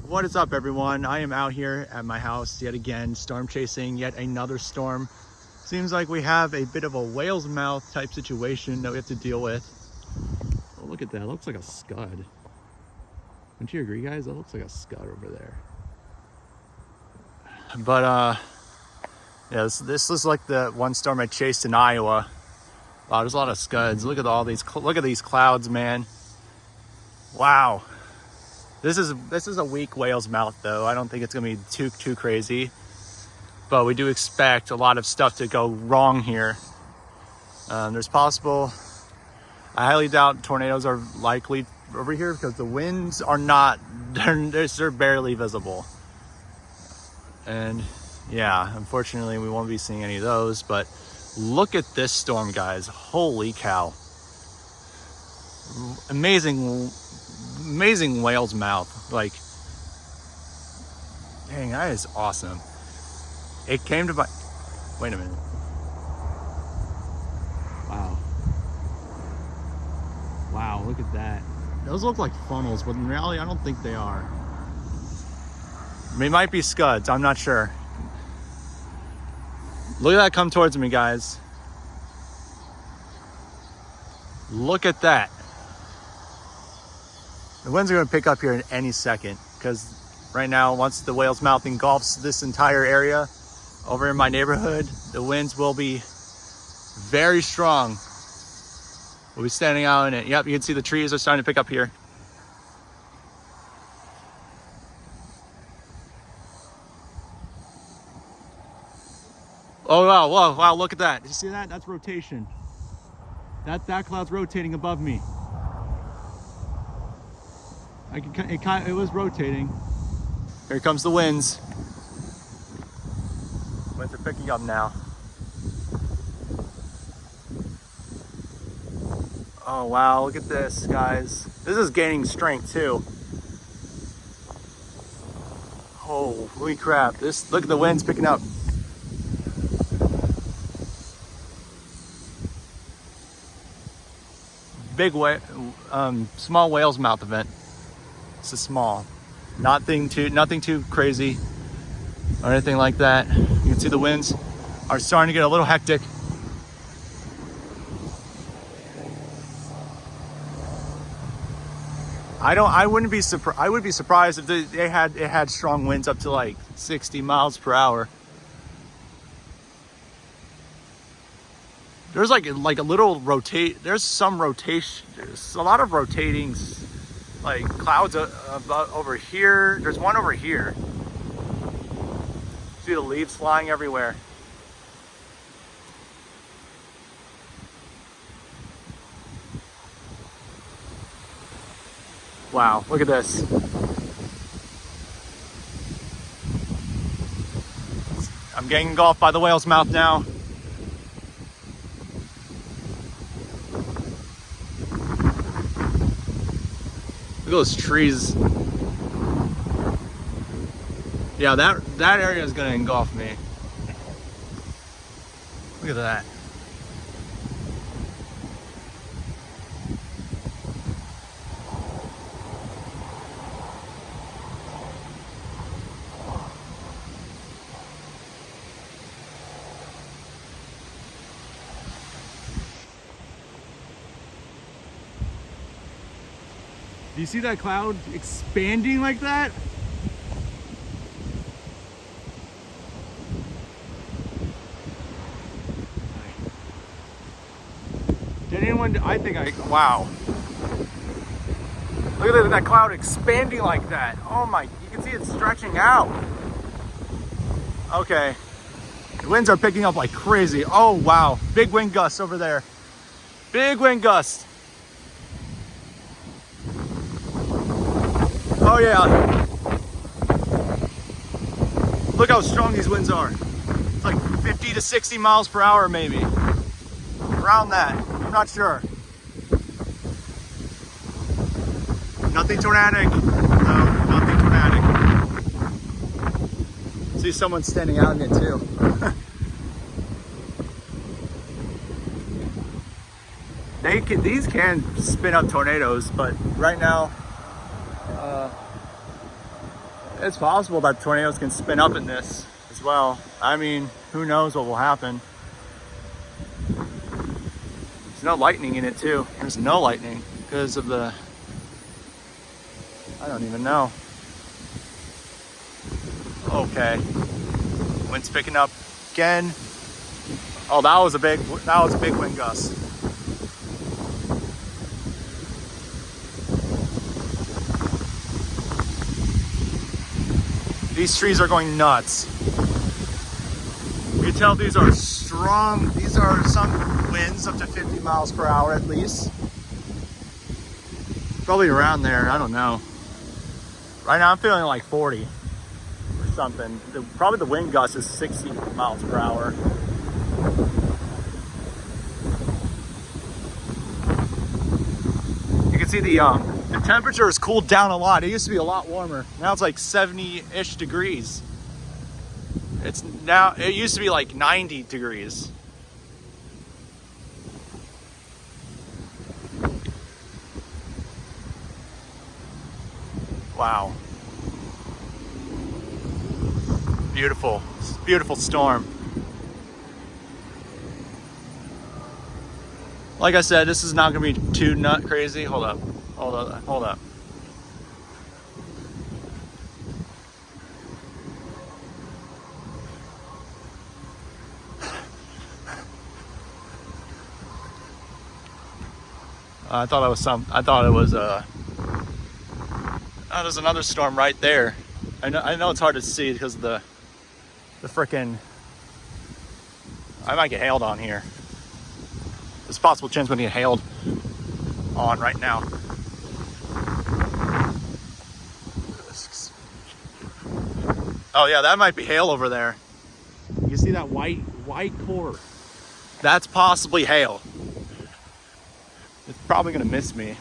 What is up, everyone? I am out here at my house yet again, storm chasing yet another storm. Seems like we have a bit of a whale's mouth type situation that we have to deal with. Oh, look at that. It looks like a scud. Wouldn't you agree, guys? That looks like a scud over there. But yeah, this is like the one storm I chased in Iowa. Wow, there's a lot of scuds. Look at all these. Look at these clouds, man. Wow. This is a weak whale's mouth, though. I don't think it's gonna be too crazy, but we do expect a lot of stuff to go wrong here. There's possible. I highly doubt tornadoes are likely over here because the winds are not. They're barely visible, and yeah, unfortunately, we won't be seeing any of those. But look at this storm, guys! Holy cow! Amazing whale's mouth. Like, dang, that is awesome. It came to my, wait a minute. Wow, look at that. Those look like funnels, but in reality I don't think they are. They might be scuds, I'm not sure. Look at that come towards me, guys. Look at that. The winds are going to pick up here in any second because right now, once the whale's mouth engulfs this entire area over in my neighborhood, the winds will be very strong. We'll be standing out in it. Yep, you can see the trees are starting to pick up here. Oh, wow, look at that. Did you see that? That's rotation. That cloud's rotating above me. It was rotating. Here comes the winds. Winds are picking up now. Oh wow, look at this, guys. This is gaining strength too. Holy crap. Look at the winds picking up. Small whale's mouth event. This is small, nothing too crazy or anything like that. You can see the winds are starting to get a little hectic. I would be surprised if it had strong winds up to like 60 miles per hour. There's like a little rotate. There's some rotation. There's a lot of rotating like clouds over here. There's one over here. See the leaves flying everywhere. Wow, look at this. I'm getting engulfed by the whale's mouth now. Look at those trees. Yeah, that area is gonna engulf me. Look at that. Do you see that cloud expanding like that? Did anyone, wow. Look at that cloud expanding like that. Oh my, you can see it stretching out. Okay. The winds are picking up like crazy. Oh wow, big wind gusts over there. Big wind gust. Oh yeah. Look how strong these winds are. It's like 50 to 60 miles per hour maybe. Around that, I'm not sure. Nothing tornadic. No, nothing tornadic. See someone standing out in it too. These can spin up tornadoes, but right now, It's possible that tornadoes can spin up in this as well. I mean, who knows what will happen. There's no lightning in it too. There's no lightning because of the, I don't even know. Okay, wind's picking up again. Oh, that was a big wind gust. These trees are going nuts. You can tell these are strong. These are some winds up to 50 miles per hour at least. Probably around there, I don't know. Right now I'm feeling like 40 or something. Probably the wind gust is 60 miles per hour. You can see the temperature has cooled down a lot. It used to be a lot warmer. Now it's like 70-ish degrees. It used to be like 90 degrees. Wow. Beautiful, beautiful storm. Like I said, this is not gonna be too nut crazy. Hold up. I thought it was oh, there's another storm right there. I know it's hard to see because of the frickin', I might get hailed on here. There's a possible chance I'm gonna get hailed on right now. Oh yeah, that might be hail over there. You see that white core? That's possibly hail. It's probably gonna miss me.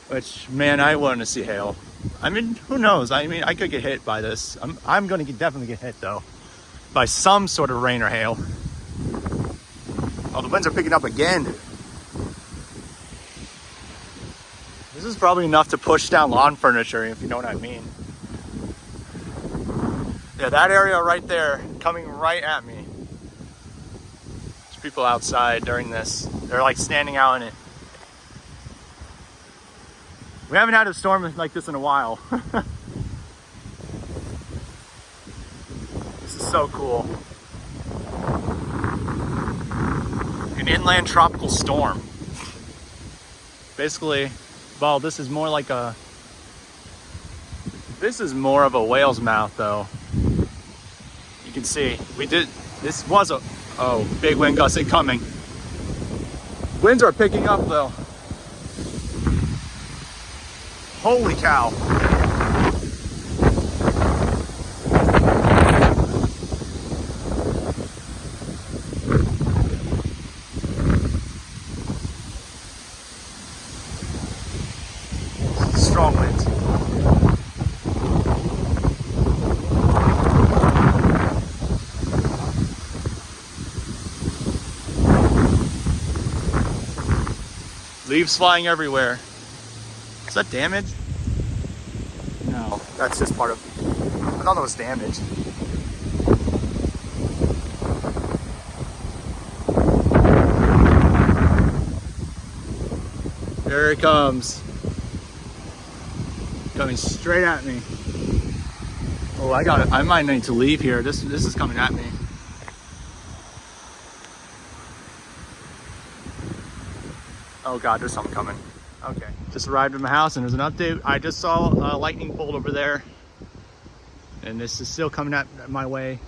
Which, man, I want to see hail. I mean, who knows? I mean, I could get hit by this. I'm gonna definitely get hit though, by some sort of rain or hail. Oh, the winds are picking up again. This is probably enough to push down lawn furniture, if you know what I mean. Yeah, that area right there, coming right at me. There's people outside during this. They're like standing out in it. We haven't had a storm like this in a while. This is so cool. An inland tropical storm. Basically, well, this is more of a whale's mouth though. You can see, this was a big wind gust incoming. Winds are picking up though. Holy cow. Strong winds. Leaves flying everywhere. Is that damaged? No, that's just part of, I thought it was damaged. There it comes. Coming straight at me. Oh, I might need to leave here. This is coming at me. Oh God, there's something coming. Okay, just arrived at my house and there's an update. I just saw a lightning bolt over there. And this is still coming at my way.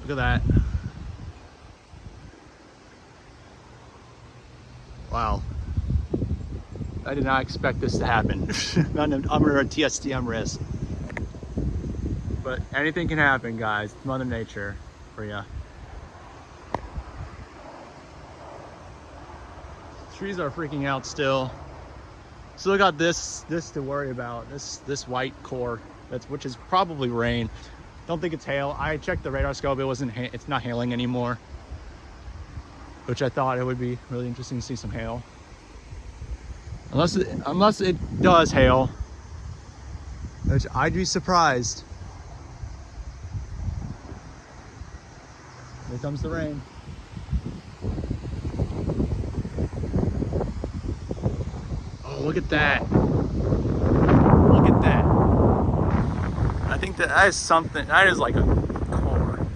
Look at that. Wow. I did not expect this to happen. Under a TSDM risk. But anything can happen, guys. Mother Nature for ya. Trees are freaking out still. Still got this to worry about. This white core, which is probably rain. Don't think it's hail. I checked the radar scope. It's not hailing anymore. Which I thought it would be really interesting to see some hail. Unless it does hail, Which I'd be surprised. Here comes the rain. Oh, look at that. Look at that. I think that is something, that is like a core.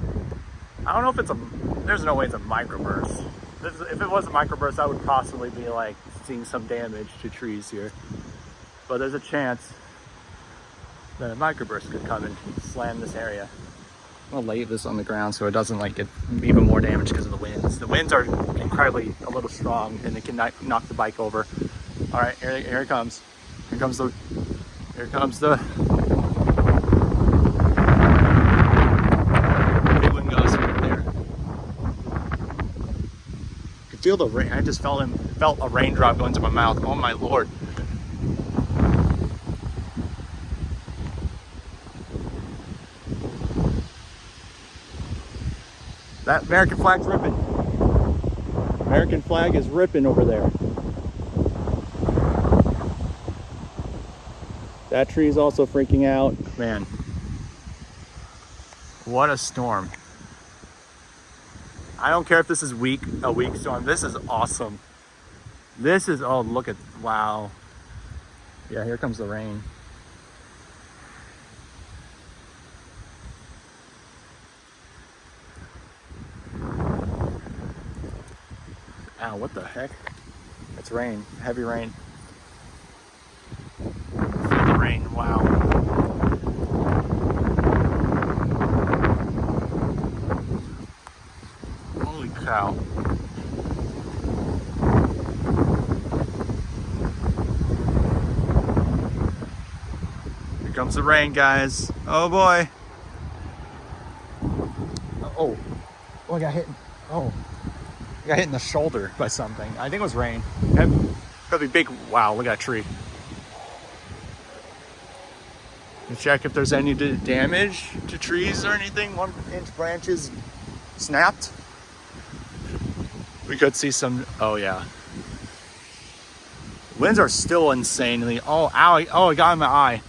I don't know if it's a, there's no way it's a microburst. If it was a microburst, I would possibly be like seeing some damage to trees here. But there's a chance that a microburst could come and slam this area. I'm gonna lay this on the ground so it doesn't like get even more damage because of the winds. The winds are incredibly a little strong and it can knock the bike over. All right, here it comes. Here comes the big wind gust right there. I can feel the rain. I just felt a raindrop go into my mouth. Oh my Lord. That American flag's ripping. American flag is ripping over there. That tree is also freaking out. Man, what a storm. I don't care if this is a weak storm. This is awesome. This is, oh, look at, wow. Yeah, here comes the rain. Ow, what the heck? It's rain, heavy rain. Feel the rain, wow. Holy cow. Here comes the rain, guys. Oh boy. Oh, I got hit. Oh. I got hit in the shoulder by something. I think it was rain. Could be big. Wow, look at that tree. Check if there's any damage to trees or anything. 1-inch branches snapped. We could see some, oh yeah. Winds are still insanely, oh, ow, oh, it got in my eye.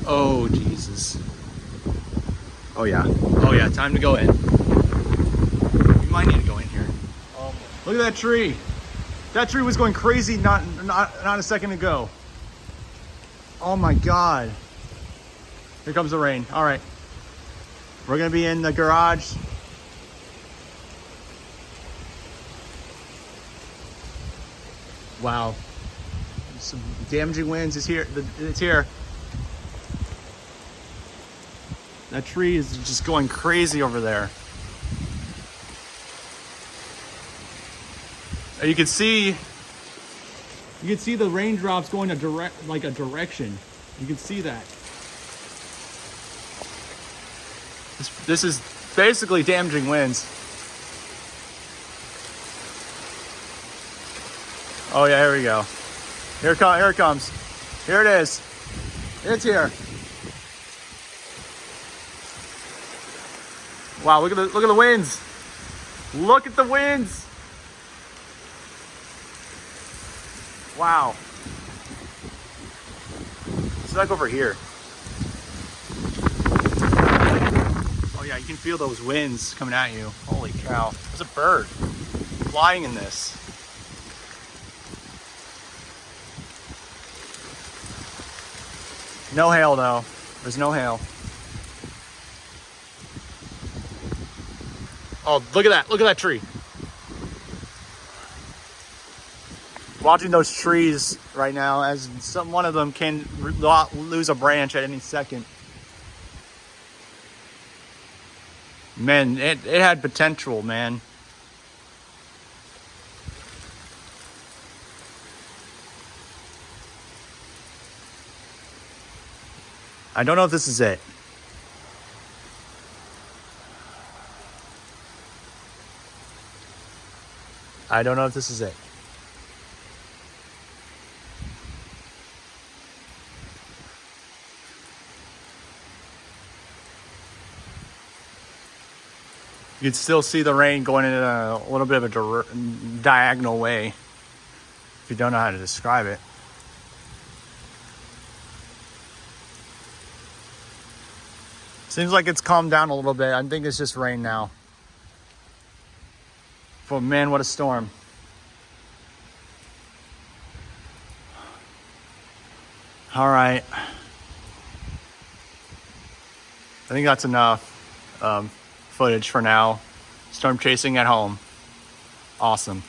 Oh, Jesus. Oh, yeah. Oh, yeah. Time to go in. We might need to go in here. Look at that tree. That tree was going crazy not a second ago. Oh, my God. Here comes the rain. All right. We're going to be in the garage. Wow. Some damaging winds is here. It's here. That tree is just going crazy over there. You can see the raindrops going a direction. You can see that. This is basically damaging winds. Oh yeah, here we go. Here it comes. Here it is. It's here. Wow, look at the winds. Look at the winds. Wow. It's like over here. Oh yeah, you can feel those winds coming at you. Holy cow. There's a bird flying in this. No hail though. There's no hail. Oh, look at that. Look at that tree. Watching those trees right now as one of them can lose a branch at any second. Man, it had potential, man. I don't know if this is it. I don't know if this is it. You can still see the rain going in a little bit of a diagonal way, if you don't know how to describe it. Seems like it's calmed down a little bit. I think it's just rain now. But man, what a storm. All right. I think that's enough footage for now. Storm chasing at home. Awesome.